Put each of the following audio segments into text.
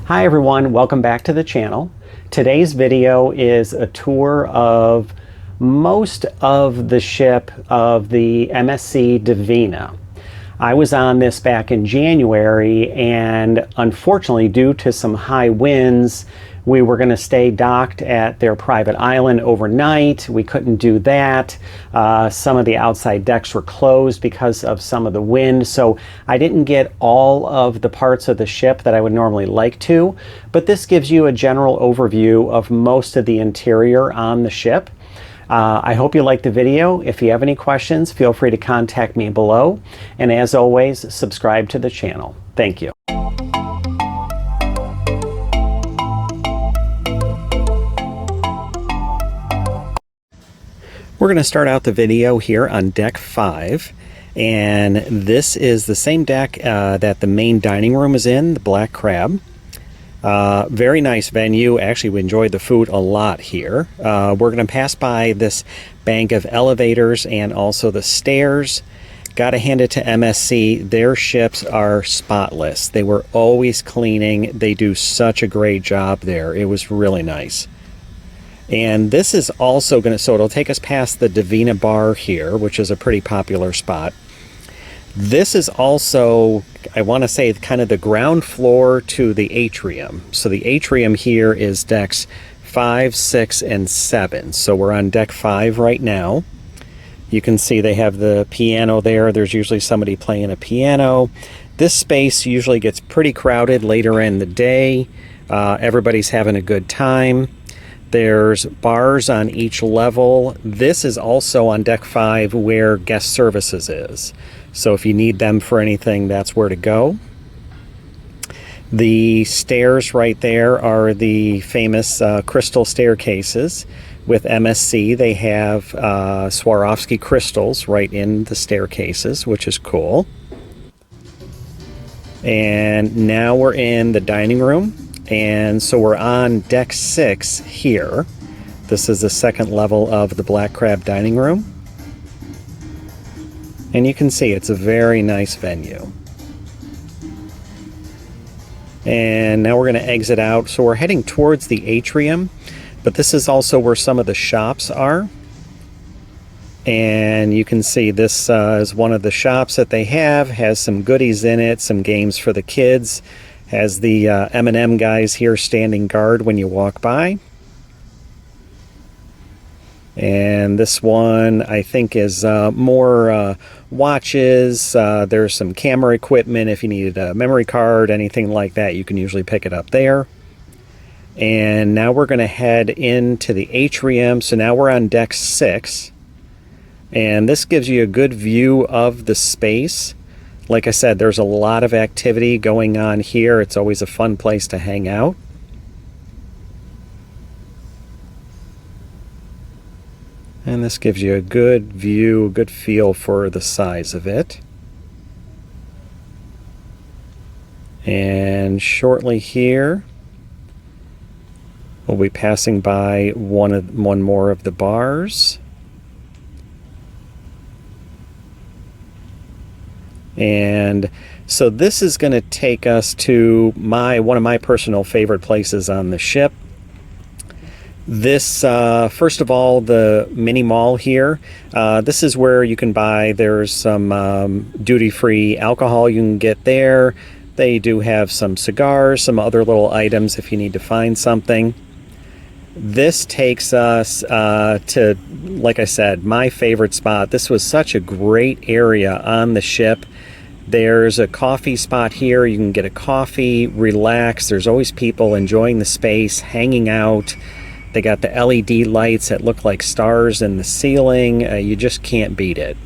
Hi everyone, welcome back to the channel. Today's video is a tour of most of the ship of the MSC Divina. I was on this back in January, and unfortunately due to some high winds, we were going to stay docked at their private island overnight. We couldn't do that. Some of the outside decks were closed because of some of the wind, so I didn't get all of the parts of the ship that I would normally like to, but this gives you a general overview of most of the interior on the ship. I hope you liked the video. If you have any questions, feel free to contact me below, and as always, subscribe to the channel. Thank you. We're going to start out the video here on deck 5, and this is the same deck that the main dining room is in, the Black Crab. Very nice venue. Actually, we enjoyed the food a lot here. We're going to pass by this bank of elevators and also the stairs. Gotta hand it to MSC. Their ships are spotless. They were always cleaning. They do such a great job there. It was really nice. And this is also going to, so it'll take us past the Divina bar here, which is a pretty popular spot. This is also, I want to say, kind of the ground floor to the atrium. So the atrium here is decks 5, 6, and 7. So we're on deck 5 right now. You can see they have the piano there. There's usually somebody playing a piano. This space usually gets pretty crowded later in the day. Everybody's having a good time. There's bars on each level. This is also on deck 5 where guest services is. So if you need them for anything, that's where to go. The stairs right there are the famous crystal staircases. With MSC, they have Swarovski crystals right in the staircases, which is cool. And now we're in the dining room. And so we're on deck 6 here. This is the second level of the Black Crab dining room. And you can see it's a very nice venue. And now we're going to exit out. So we're heading towards the atrium, but this is also where some of the shops are. And you can see this is one of the shops that they have. Has some goodies in it, some games for the kids. Has the M&M guys here standing guard when you walk by. And this one, I think, is more watches. There's some camera equipment. If you needed a memory card, anything like that, you can usually pick it up there. And now we're going to head into the atrium. So now we're on deck 6. And this gives you a good view of the space. Like I said, there's a lot of activity going on here. It's always a fun place to hang out. And this gives you a good view, a good feel for the size of it. And shortly here, we'll be passing by one more of the bars. And so this is going to take us to one of my personal favorite places on the ship. This, first of all, the mini mall here. This is where you can buy, there's some duty-free alcohol you can get there. They do have some cigars, some other little items if you need to find something. This takes us to, like I said, my favorite spot. This was such a great area on the ship. There's a coffee spot here. You can get a coffee, relax. There's always people enjoying the space, hanging out. They got the LED lights that look like stars in the ceiling. You just can't beat it.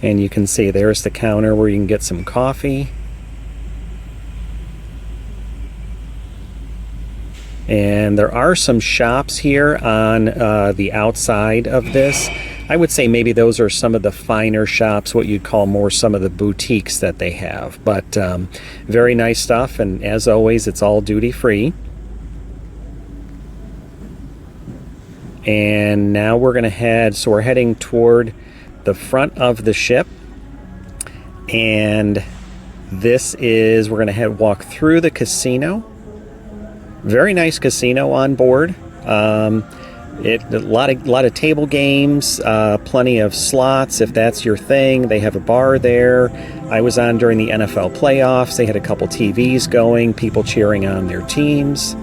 And you can see there's the counter where you can get some coffee. And there are some shops here on the outside of this. I would say maybe those are some of the finer shops, what you'd call more some of the boutiques that they have. But very nice stuff, and as always, it's all duty-free. And now we're going to head, so we're heading toward the front of the ship. And This is, we're going to walk through the casino. Very nice casino on board. A lot of table games, plenty of slots if that's your thing. They have a bar there. I was on during the NFL playoffs. They had a couple TVs going, people cheering on their teams.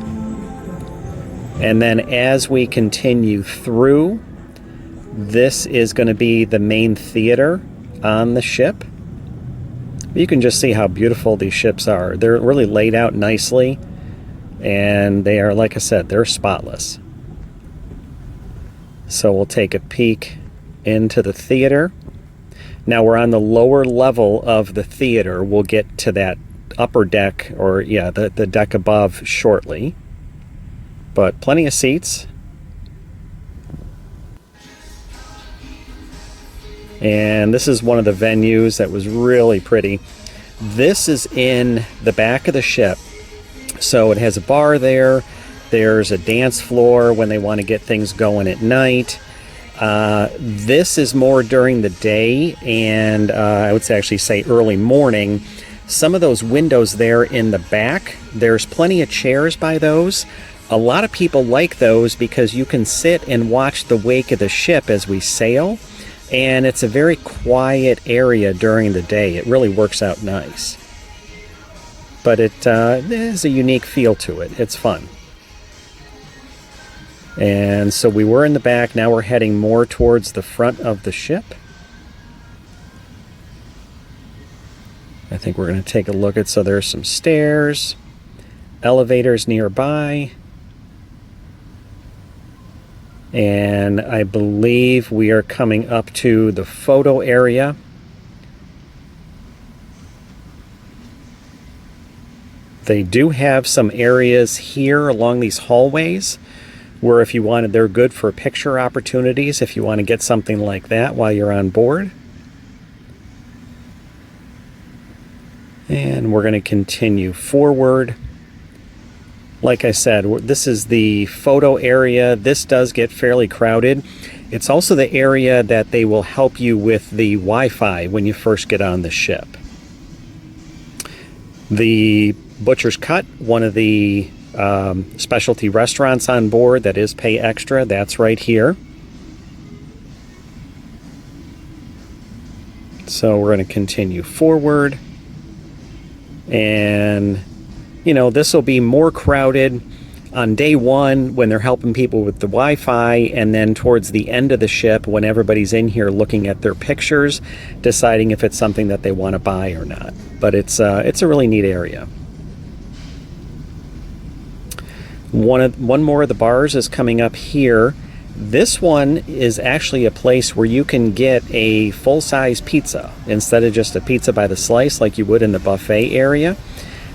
And then as we continue through, this is going to be the main theater on the ship. You can just see how beautiful these ships are. They're really laid out nicely, and they are, like I said, they're spotless. So we'll take a peek into the theater. Now we're on the lower level of the theater. We'll get to that upper deck, or yeah, the deck above shortly. But plenty of seats. And this is one of the venues that was really pretty. This is in the back of the ship. So it has a bar there. There's a dance floor when they want to get things going at night. This is more during the day, and I would actually say early morning. Some of those windows there in the back, there's plenty of chairs by those. A lot of people like those because you can sit and watch the wake of the ship as we sail, and it's a very quiet area during the day. It really works out nice. But it has a unique feel to it. It's fun. And so we were in the back. Now we're heading more towards the front of the ship. I think we're going to take a look at, so there's some stairs, elevators nearby. And I believe we are coming up to the photo area. They do have some areas here along these hallways where if you wanted, they're good for picture opportunities if you want to get something like that while you're on board. And we're going to continue forward. Like I said, this is the photo area. This does get fairly crowded. It's also the area that they will help you with the Wi-Fi when you first get on the ship. The Butcher's Cut, one of the specialty restaurants on board that is pay extra, that's right here. So we're going to continue forward, and you know, this will be more crowded on day one when they're helping people with the Wi-Fi, and then towards the end of the ship when everybody's in here looking at their pictures, deciding if it's something that they want to buy or not. But it's a really neat area. One more of the bars is coming up here. This one is actually a place where you can get a full-size pizza instead of just a pizza by the slice like you would in the buffet area.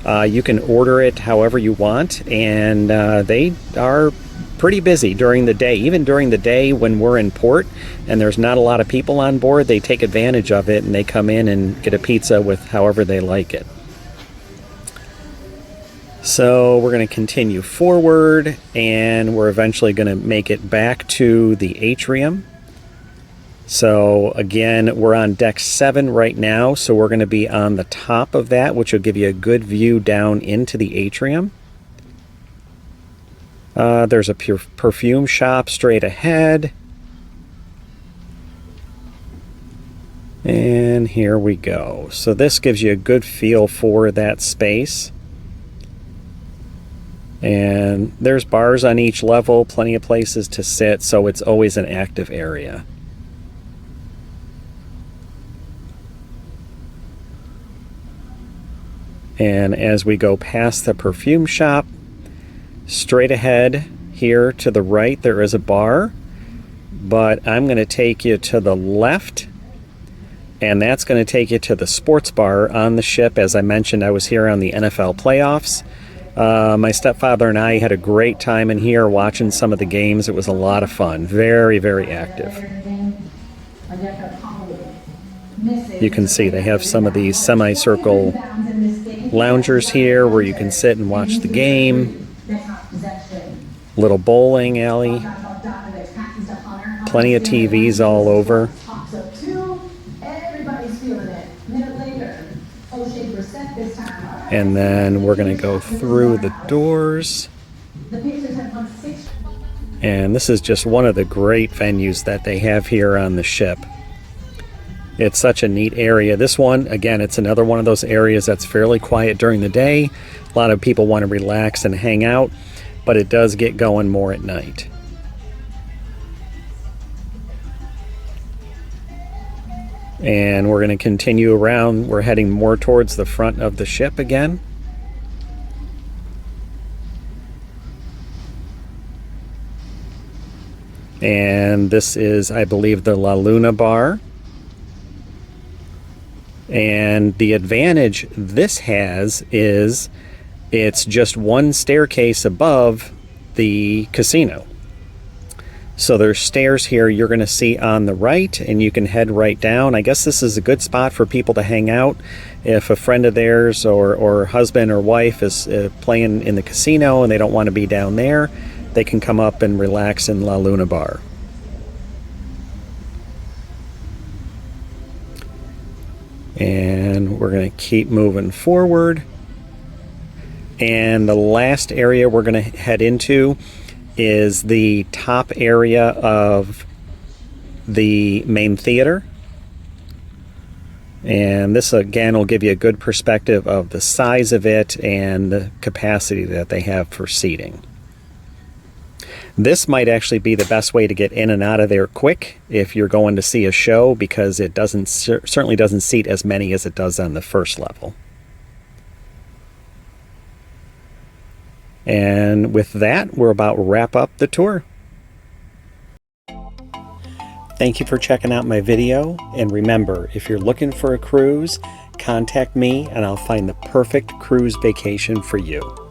You can order it however you want, and they are pretty busy during the day. Even during the day when we're in port and there's not a lot of people on board, they take advantage of it and they come in and get a pizza with however they like it. So we're going to continue forward, and we're eventually going to make it back to the atrium. So again, we're on deck 7 right now, so we're going to be on the top of that, which will give you a good view down into the atrium. There's a perfume shop straight ahead. And here we go. So this gives you a good feel for that space. And there's bars on each level, plenty of places to sit, so it's always an active area. And as we go past the perfume shop, straight ahead here to the right, there is a bar, but I'm going to take you to the left, and that's going to take you to the sports bar on the ship. As I mentioned, I was here on the NFL playoffs. My stepfather and I had a great time in here watching some of the games. It was a lot of fun. Very, very active. You can see they have some of these semicircle loungers here where you can sit and watch the game. Little bowling alley. Plenty of TVs all over. And then we're going to go through the doors. And this is just one of the great venues that they have here on the ship. It's such a neat area. This one, again, it's another one of those areas that's fairly quiet during the day. A lot of people want to relax and hang out, but it does get going more at night. And we're going to continue around. We're heading more towards the front of the ship again. And this is, I believe, the La Luna bar. And the advantage this has is it's just one staircase above the casino. So there's stairs here you're going to see on the right, and you can head right down. I guess this is a good spot for people to hang out. If a friend of theirs or husband or wife is playing in the casino and they don't want to be down there, they can come up and relax in La Luna bar. And we're going to keep moving forward. And the last area we're going to head into is the top area of the main theater. And this again will give you a good perspective of the size of it and the capacity that they have for seating. This might actually be the best way to get in and out of there quick if you're going to see a show, because it certainly doesn't seat as many as it does on the first level. And with that, we're about to wrap up the tour. Thank you for checking out my video, and remember, if you're looking for a cruise, contact me and I'll find the perfect cruise vacation for you.